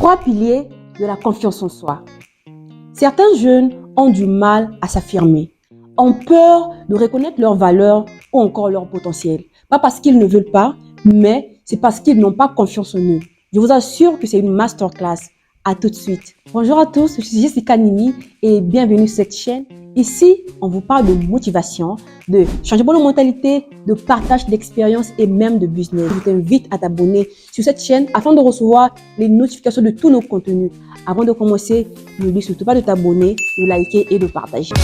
3 piliers de la confiance en soi. Certains jeunes ont du mal à s'affirmer, ont peur de reconnaître leurs valeurs ou encore leur potentiel. Pas parce qu'ils ne veulent pas, mais c'est parce qu'ils n'ont pas confiance en eux. Je vous assure que c'est une masterclass. À tout de suite. Bonjour à tous, je suis Jessica Nimi et bienvenue sur cette chaîne. Ici, on vous parle de motivation, de changement de mentalité, de partage d'expériences et même de business. Je t'invite à t'abonner sur cette chaîne afin de recevoir les notifications de tous nos contenus. Avant de commencer, n'oublie surtout pas de t'abonner, de liker et de partager.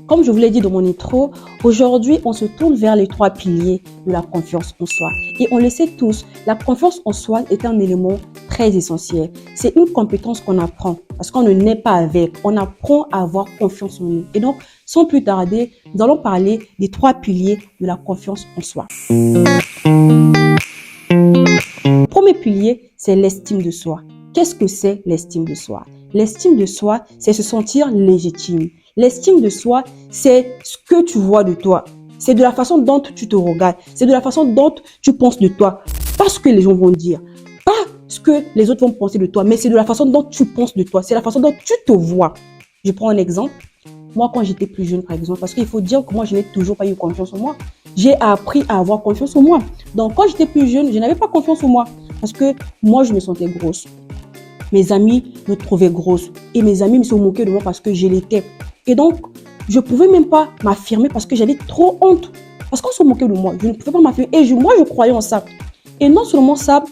Comme je vous l'ai dit dans mon intro, aujourd'hui, on se tourne vers les 3 piliers de la confiance en soi. Et on le sait tous, la confiance en soi est un élément très essentiel. C'est une compétence qu'on apprend parce qu'on ne naît pas avec. On apprend à avoir confiance en nous. Et donc, sans plus tarder, nous allons parler des 3 piliers de la confiance en soi. Le premier pilier, c'est l'estime de soi. Qu'est-ce que c'est l'estime de soi? L'estime de soi, c'est se sentir légitime. L'estime de soi, c'est ce que tu vois de toi. C'est de la façon dont tu te regardes. C'est de la façon dont tu penses de toi. Pas ce que les gens vont dire. Pas ce que les autres vont penser de toi. Mais c'est de la façon dont tu penses de toi. C'est la façon dont tu te vois. Je prends un exemple. Moi, quand j'étais plus jeune, par exemple, parce qu'il faut dire que moi, je n'ai toujours pas eu confiance en moi. J'ai appris à avoir confiance en moi. Donc, quand j'étais plus jeune, je n'avais pas confiance en moi. Parce que moi, je me sentais grosse. Mes amis me trouvaient grosse. Et mes amis me se moquaient de moi parce que je l'étais. Et donc, je ne pouvais même pas m'affirmer parce que j'avais trop honte. Parce qu'on se moquait de moi. Je ne pouvais pas m'affirmer. Et moi, je croyais en ça. Et non seulement ça,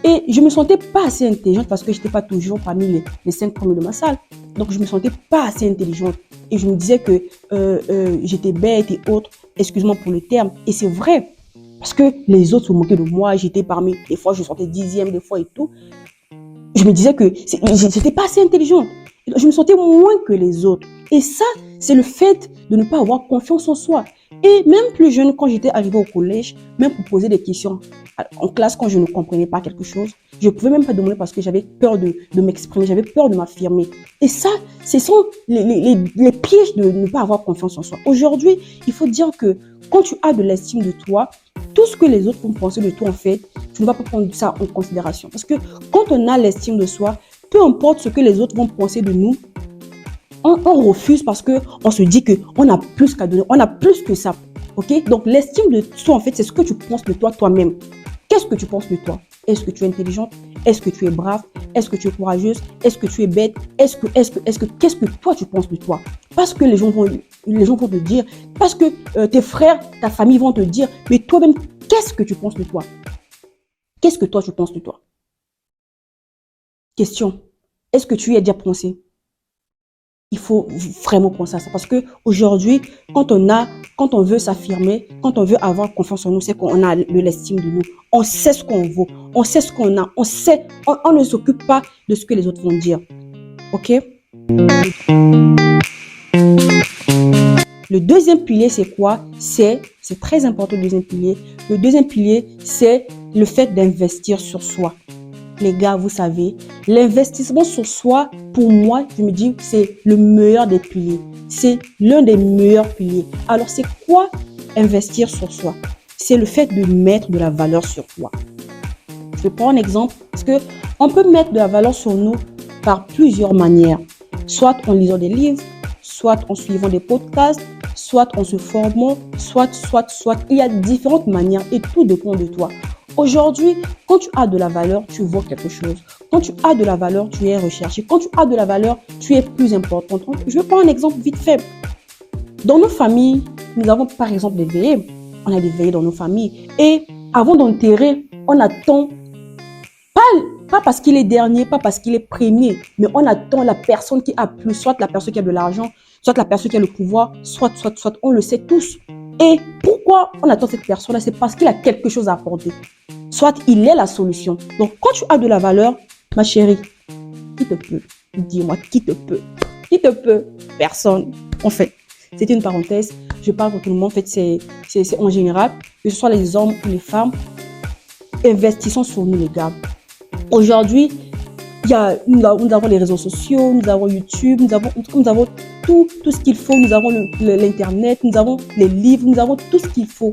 et je ne me sentais pas assez intelligente parce que je n'étais pas toujours parmi les 5 premiers de ma salle. Donc, je ne me sentais pas assez intelligente. Et je me disais que j'étais bête et autres. Excuse-moi pour le terme. Et c'est vrai. Parce que les autres se moquaient de moi. J'étais parmi, des fois, je sortais 10e, des fois et tout. Je me disais que je n'étais pas assez intelligente. Je me sentais moins que les autres. Et ça, c'est le fait de ne pas avoir confiance en soi. Et même plus jeune, quand j'étais arrivée au collège, même pour poser des questions en classe, quand je ne comprenais pas quelque chose, je ne pouvais même pas demander parce que j'avais peur de m'exprimer, j'avais peur de m'affirmer. Et ça, ce sont les pièges de ne pas avoir confiance en soi. Aujourd'hui, il faut dire que quand tu as de l'estime de toi, tout ce que les autres vont penser de toi, en fait, tu ne vas pas prendre ça en considération. Parce que quand on a l'estime de soi, peu importe ce que les autres vont penser de nous, on refuse parce qu'on se dit qu'on a plus qu'à donner, on a plus que ça. Okay? Donc, l'estime de soi, en fait, c'est ce que tu penses de toi toi-même. Qu'est-ce que tu penses de toi? Est-ce que tu es intelligente? Est-ce que tu es brave? Est-ce que tu es courageuse? Est-ce que tu es bête? Qu'est-ce que toi tu penses de toi? Parce que les gens vont te dire, parce que tes frères, ta famille vont te dire, mais toi-même, qu'est-ce que tu penses de toi? Qu'est-ce que toi tu penses de toi? Question. Est-ce que tu y as déjà pensé? Il faut vraiment penser à ça parce que aujourd'hui, quand on veut s'affirmer, quand on veut avoir confiance en nous, c'est qu'on a de l'estime de nous. On sait ce qu'on vaut, on sait ce qu'on a, on ne s'occupe pas de ce que les autres vont dire. Ok? Le deuxième pilier, c'est quoi? C'est très important le deuxième pilier. Le deuxième pilier, c'est le fait d'investir sur soi. Les gars, vous savez, l'investissement sur soi, pour moi, je me dis que c'est le meilleur des piliers. C'est l'un des meilleurs piliers. Alors, c'est quoi investir sur soi? C'est le fait de mettre de la valeur sur soi. Je vais prendre un exemple parce qu'on peut mettre de la valeur sur nous par plusieurs manières. Soit en lisant des livres, soit en suivant des podcasts, soit en se formant, soit. Il y a différentes manières et tout dépend de toi. Aujourd'hui, quand tu as de la valeur, tu vaux quelque chose. Quand tu as de la valeur, tu es recherché. Quand tu as de la valeur, tu es plus importante. Je vais prendre un exemple vite fait. Dans nos familles, nous avons par exemple des veillées. On a des veillées dans nos familles. Et avant d'enterrer, on attend, pas parce qu'il est dernier, pas parce qu'il est premier, mais on attend la personne qui a plus, soit la personne qui a de l'argent, soit la personne qui a le pouvoir, soit. On le sait tous. Et pourquoi on attend cette personne-là? C'est parce qu'il a quelque chose à apporter. Soit il est la solution. Donc, quand tu as de la valeur, ma chérie, qui te peut? Dis-moi, qui te peut? Qui te peut? Personne. En fait, c'était une parenthèse. Je parle pour tout le monde. En fait, c'est en général, que ce soit les hommes ou les femmes, investissons sur nous, les gars. Aujourd'hui, nous avons les réseaux sociaux, nous avons YouTube, nous avons tout ce qu'il faut. Nous avons l'Internet, nous avons les livres, nous avons tout ce qu'il faut.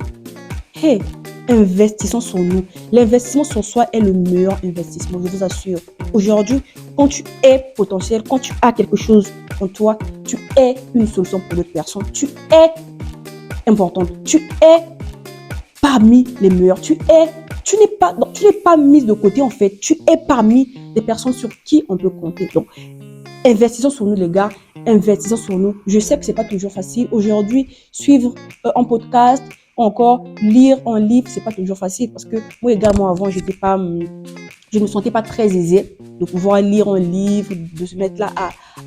Hey, investissons sur nous. L'investissement sur soi est le meilleur investissement, je vous assure. Aujourd'hui, quand tu es potentiel, quand tu as quelque chose en toi, tu es une solution pour d'autres personnes. Tu es importante. Tu es parmi les meilleurs. Tu n'es pas mise de côté en fait. Tu es parmi les personnes sur qui on peut compter. Donc, investissons sur nous les gars. Investissons sur nous. Je sais que c'est pas toujours facile. Aujourd'hui, suivre un podcast, encore lire un livre, c'est pas toujours facile parce que moi également avant, je ne me sentais pas très aisée de pouvoir lire un livre, de se mettre là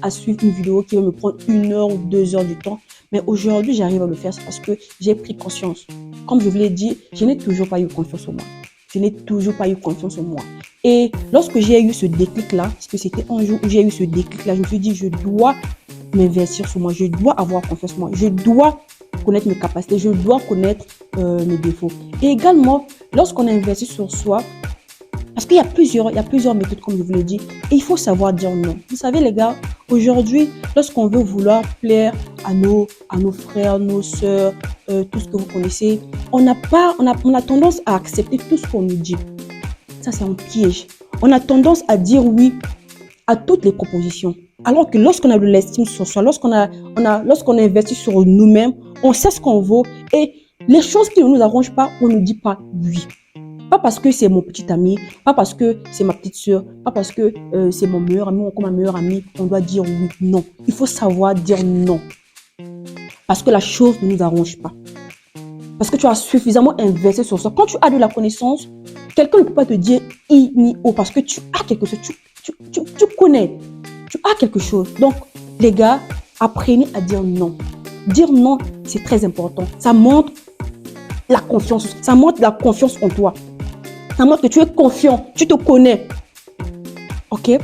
à suivre une vidéo qui va me prendre 1 heure ou 2 heures du temps. Mais aujourd'hui, j'arrive à le faire, c'est parce que j'ai pris conscience. Comme je vous l'ai dit, je n'ai toujours pas eu confiance en moi. Je n'ai toujours pas eu confiance en moi. Et lorsque j'ai eu ce déclic-là, parce que c'était un jour où j'ai eu ce déclic-là, je me suis dit, je dois m'investir sur moi, je dois avoir confiance en moi, je dois connaître mes capacités, je dois connaître mes défauts. Et également, lorsqu'on investit sur soi, parce qu'il y a plusieurs méthodes, comme je vous l'ai dit, et il faut savoir dire non. Vous savez, les gars, aujourd'hui, lorsqu'on veut vouloir plaire à nos frères, nos sœurs, tout ce que vous connaissez, on a tendance à accepter tout ce qu'on nous dit. Ça, c'est un piège. On a tendance à dire oui à toutes les propositions. Alors que lorsqu'on a de l'estime sur soi, lorsqu'on investit sur nous-mêmes, on sait ce qu'on vaut et les choses qui ne nous arrangent pas, on ne dit pas oui. Pas parce que c'est mon petit ami, pas parce que c'est ma petite soeur, pas parce que c'est mon meilleur ami ou comme ma meilleure amie, on doit dire oui. Non, il faut savoir dire non. Parce que la chose ne nous arrange pas. Parce que tu as suffisamment investi sur ça. Quand tu as de la connaissance, quelqu'un ne peut pas te dire I ni O parce que tu as quelque chose, tu connais, tu as quelque chose. Donc, les gars, apprenez à dire non. Dire non, c'est très important. Ça montre la confiance. Ça montre la confiance en toi. Ça montre que tu es confiant. Tu te connais. Ok?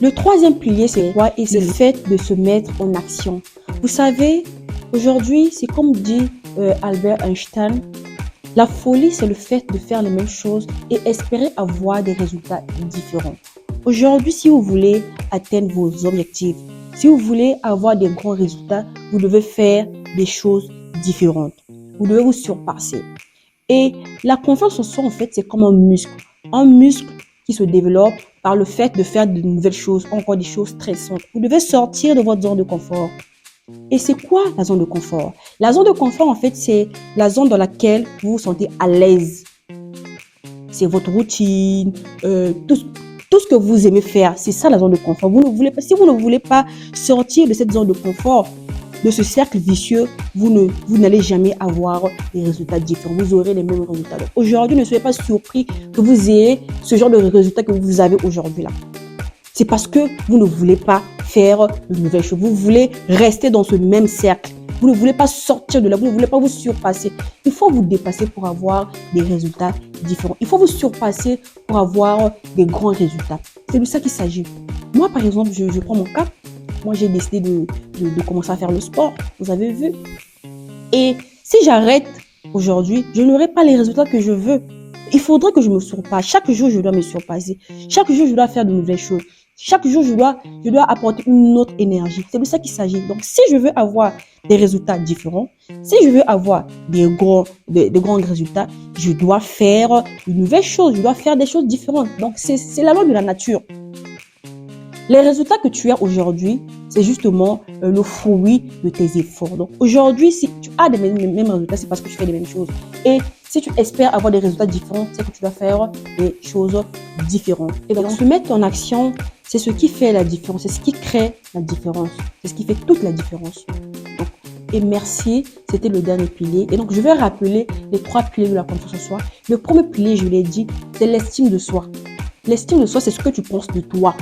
Le troisième pilier, c'est quoi? Et c'est le fait de se mettre en action. Vous savez, aujourd'hui, c'est comme dit Albert Einstein, la folie, c'est le fait de faire les mêmes choses et espérer avoir des résultats différents. Aujourd'hui, si vous voulez atteindre vos objectifs, si vous voulez avoir des grands résultats, vous devez faire des choses différentes. Vous devez vous surpasser. Et la confiance en soi, en fait, c'est comme un muscle. Un muscle qui se développe par le fait de faire de nouvelles choses, encore des choses très simples. Vous devez sortir de votre zone de confort. Et c'est quoi la zone de confort? La zone de confort, en fait, c'est la zone dans laquelle vous vous sentez à l'aise. C'est votre routine, tout ce que vous aimez faire. C'est ça la zone de confort. Si vous ne voulez pas sortir de cette zone de confort, de ce cercle vicieux, vous n'allez jamais avoir des résultats différents. Vous aurez les mêmes résultats. Donc, aujourd'hui, ne soyez pas surpris que vous ayez ce genre de résultats que vous avez aujourd'hui là. C'est parce que vous ne voulez pas faire de nouvelles choses. Vous voulez rester dans ce même cercle. Vous ne voulez pas sortir de là. Vous ne voulez pas vous surpasser. Il faut vous dépasser pour avoir des résultats différents. Il faut vous surpasser pour avoir des grands résultats. C'est de ça qu'il s'agit. Moi, par exemple, je prends mon cas. Moi, j'ai décidé de commencer à faire le sport. Vous avez vu. Et si j'arrête aujourd'hui, je n'aurai pas les résultats que je veux. Il faudrait que je me surpasse. Chaque jour, je dois me surpasser. Chaque jour, je dois faire de nouvelles choses. Chaque jour, je dois apporter une autre énergie. C'est de ça qu'il s'agit. Donc, si je veux avoir des résultats différents, si je veux avoir des grands résultats, je dois faire de nouvelles choses. Je dois faire des choses différentes. Donc, c'est la loi de la nature. Les résultats que tu as aujourd'hui, c'est justement le fruit de tes efforts. Donc, aujourd'hui, si tu as les mêmes résultats, c'est parce que tu fais les mêmes choses. Et si tu espères avoir des résultats différents, c'est que tu dois faire des choses différentes. Et donc, se mettre en action, c'est ce qui fait la différence. C'est ce qui crée la différence. C'est ce qui fait toute la différence. Donc, et merci, c'était le dernier pilier. Et donc, je vais rappeler les 3 piliers de la confiance en soi. Le premier pilier, je l'ai dit, c'est l'estime de soi. L'estime de soi, c'est ce que tu penses de toi.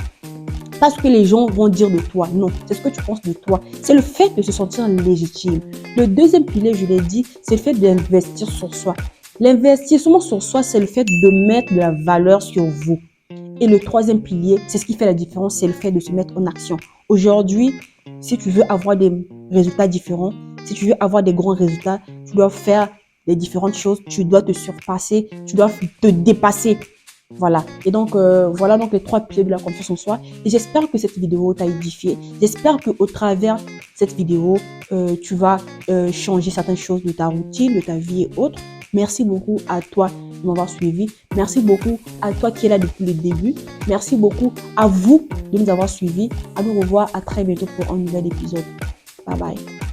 Pas ce que les gens vont dire de toi. Non, c'est ce que tu penses de toi. C'est le fait de se sentir légitime. Le deuxième pilier, je l'ai dit, c'est le fait d'investir sur soi. L'investissement sur soi, c'est le fait de mettre de la valeur sur vous. Et le troisième pilier, c'est ce qui fait la différence, c'est le fait de se mettre en action. Aujourd'hui, si tu veux avoir des résultats différents, si tu veux avoir des grands résultats, tu dois faire les différentes choses, tu dois te surpasser, tu dois te dépasser. Voilà. Et donc, voilà donc les 3 piliers de la confiance en soi. Et j'espère que cette vidéo t'a édifié. J'espère qu'au travers cette vidéo, tu vas changer certaines choses de ta routine, de ta vie et autres. Merci beaucoup à toi de m'avoir suivi. Merci beaucoup à toi qui est là depuis le début. Merci beaucoup à vous de nous avoir suivis. À nous revoir à très bientôt pour un nouvel épisode. Bye bye.